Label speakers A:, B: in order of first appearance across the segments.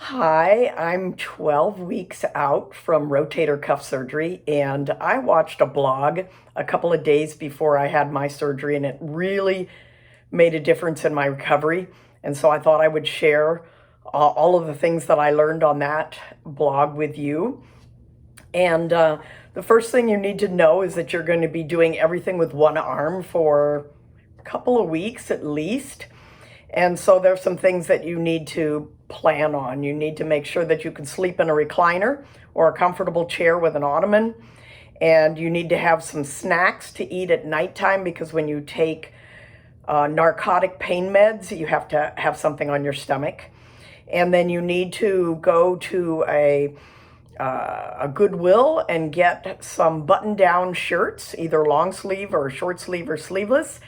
A: Hi, I'm 12 weeks out from rotator cuff surgery, and I watched a blog a couple of days before I had my surgery, and it really made a difference in my recovery. And so I thought I would share all of the things that I learned on that blog with you. And the first thing you need to know is that you're going to be doing everything with one arm for a couple of weeks at least. And so there's some things that you need to plan on. You need to make sure that you can sleep in a recliner or a comfortable chair with an ottoman. And you need to have some snacks to eat at nighttime because when you take narcotic pain meds, you have to have something on your stomach. And then you need to go to a Goodwill and get some button-down shirts, either long sleeve or short sleeve or sleeveless,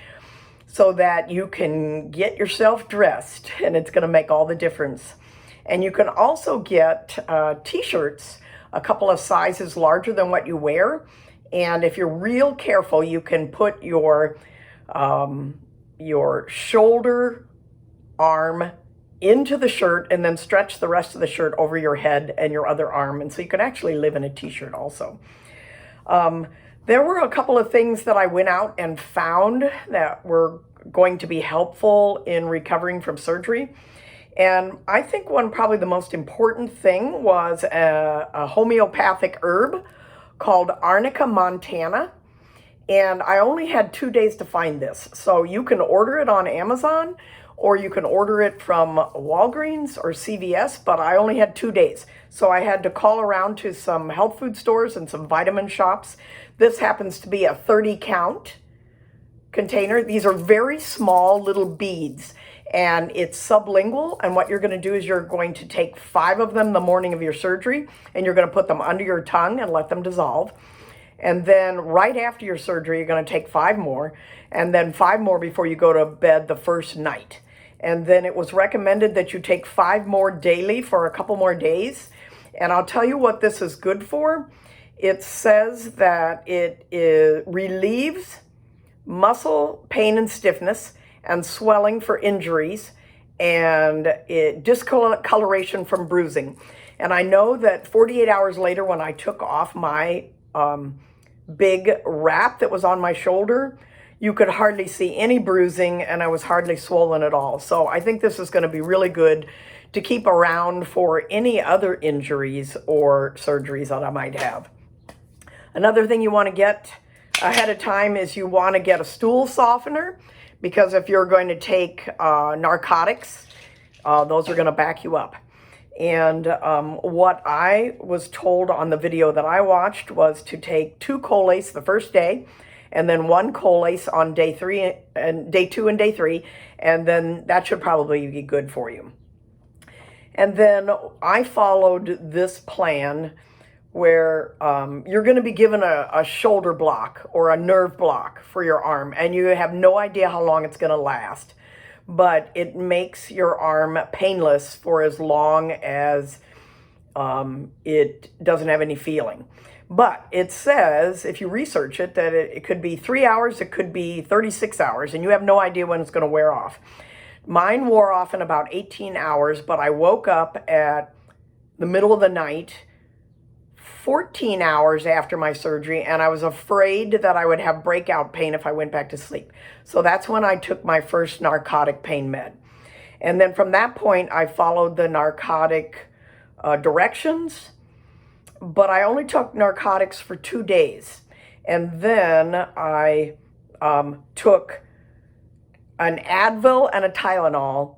A: so that you can get yourself dressed, and it's going to make all the difference. And you can also get t-shirts a couple of sizes larger than what you wear. And if you're real careful, you can put your shoulder arm into the shirt and then stretch the rest of the shirt over your head and your other arm. And so you can actually live in a t-shirt also. There were a couple of things that I went out and found that were going to be helpful in recovering from surgery. And I think probably the most important thing was a homeopathic herb called Arnica montana. And I only had 2 days to find this. So you can order it on Amazon or you can order it from Walgreens or CVS, but I only had 2 days. So I had to call around to some health food stores and some vitamin shops. This happens to be a 30 count container. These are very small little beads and it's sublingual. And what you're going to do is you're going to take 5 of them the morning of your surgery and you're going to put them under your tongue and let them dissolve. And then right after your surgery, you're going to take 5 more and then 5 more before you go to bed the first night. And then it was recommended that you take 5 more daily for a couple more days. And I'll tell you what this is good for. It says that it relieves muscle pain and stiffness and swelling for injuries and discoloration from bruising. And I know that 48 hours later when I took off my big wrap that was on my shoulder, you could hardly see any bruising and I was hardly swollen at all. So I think this is going to be really good to keep around for any other injuries or surgeries that I might have. Another thing you want to get ahead of time is you want to get a stool softener, because if you're going to take narcotics, those are going to back you up. And what I was told on the video that I watched was to take 2 Colace the first day, and then 1 Colace on day 2 and day 3, and then that should probably be good for you. And then I followed this plan where you're going to be given a shoulder block or a nerve block for your arm, and you have no idea how long it's going to last. But it makes your arm painless for as long as it doesn't have any feeling. But it says, if you research it, that it could be 3 hours, it could be 36 hours, and you have no idea when it's going to wear off. Mine wore off in about 18 hours, but I woke up at the middle of the night 14 hours after my surgery, and I was afraid that I would have breakout pain if I went back to sleep. So that's when I took my first narcotic pain med. And then from that point, I followed the narcotic directions, but I only took narcotics for 2 days. And then I took an Advil and a Tylenol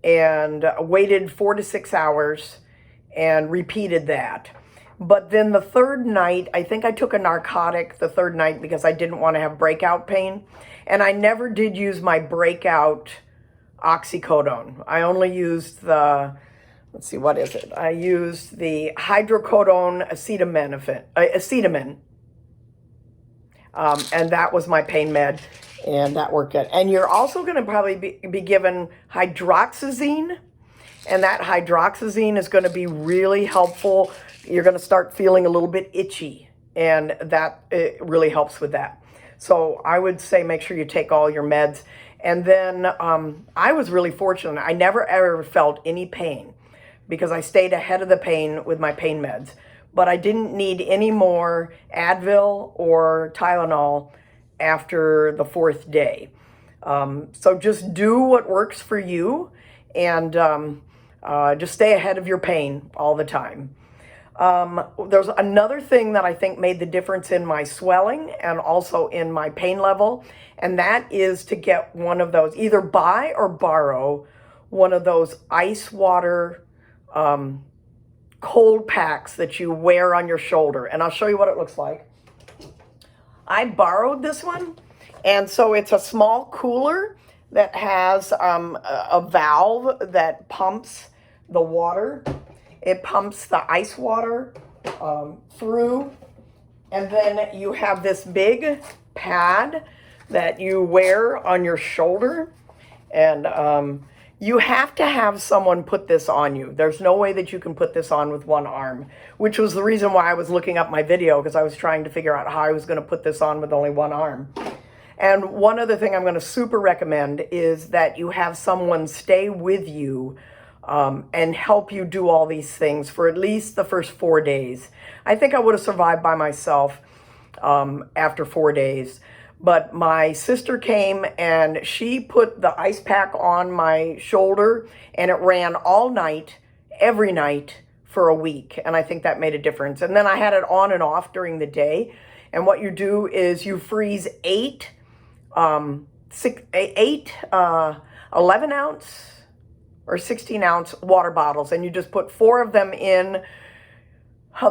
A: and waited 4 to 6 hours and repeated that. But then the third night, I think I took a narcotic the third night because I didn't want to have breakout pain. And I never did use my breakout oxycodone. I only used the, let's see, what is it? I used the hydrocodone acetamin. And that was my pain med, and that worked good. And you're also going to probably be given hydroxyzine. And that hydroxyzine is going to be really helpful. You're going to start feeling a little bit itchy, and that it really helps with that. So I would say make sure you take all your meds. And then I was really fortunate. I never ever felt any pain because I stayed ahead of the pain with my pain meds. But I didn't need any more Advil or Tylenol after the 4th day. So just do what works for you, and just stay ahead of your pain all the time. There's another thing that I think made the difference in my swelling and also in my pain level, and that is to get one of those, either buy or borrow one of those ice water cold packs that you wear on your shoulder. And I'll show you what it looks like. I borrowed this one, and so it's a small cooler that has a valve that pumps the water. It pumps the ice water through, and then you have this big pad that you wear on your shoulder, and you have to have someone put this on you. There's no way that you can put this on with one arm, which was the reason why I was looking up my video, because I was trying to figure out how I was going to put this on with only one arm. And one other thing I'm going to super recommend is that you have someone stay with you and help you do all these things for at least the first 4 days. I think I would have survived by myself after 4 days. But my sister came and she put the ice pack on my shoulder, and it ran all night, every night for a week. And I think that made a difference. And then I had it on and off during the day. And what you do is you freeze 11 ounce or 16 ounce water bottles, and you just put 4 of them in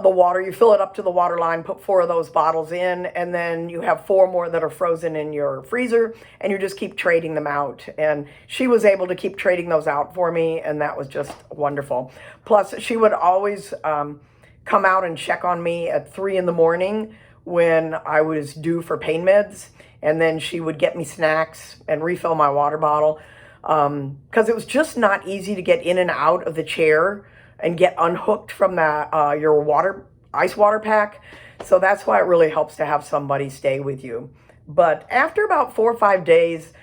A: the water. You fill it up to the water line, put 4 of those bottles in, and then you have 4 more that are frozen in your freezer, and you just keep trading them out. And she was able to keep trading those out for me, and that was just wonderful. Plus, she would always come out and check on me at 3 in the morning when I was due for pain meds, and then she would get me snacks and refill my water bottle, because it was just not easy to get in and out of the chair and get unhooked from the your ice water pack. So that's why it really helps to have somebody stay with you. But after about 4 or 5 days,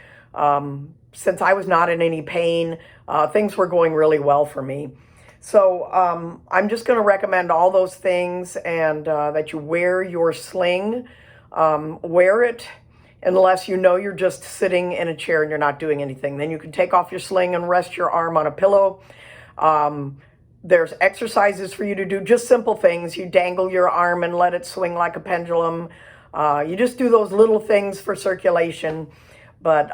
A: since I was not in any pain, things were going really well for me. So I'm just going to recommend all those things, and that you wear your sling. Wear it unless you know you're just sitting in a chair and you're not doing anything. Then you can take off your sling and rest your arm on a pillow. There's exercises for you to do, just simple things. You dangle your arm and let it swing like a pendulum. You just do those little things for circulation. But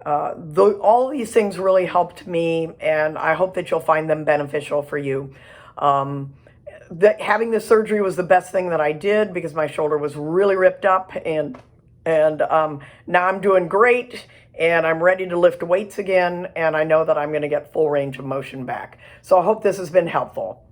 A: all these things really helped me, and I hope that you'll find them beneficial for you. Having this surgery was the best thing that I did, because my shoulder was really ripped up, and now I'm doing great, and I'm ready to lift weights again, and I know that I'm going to get full range of motion back. So I hope this has been helpful.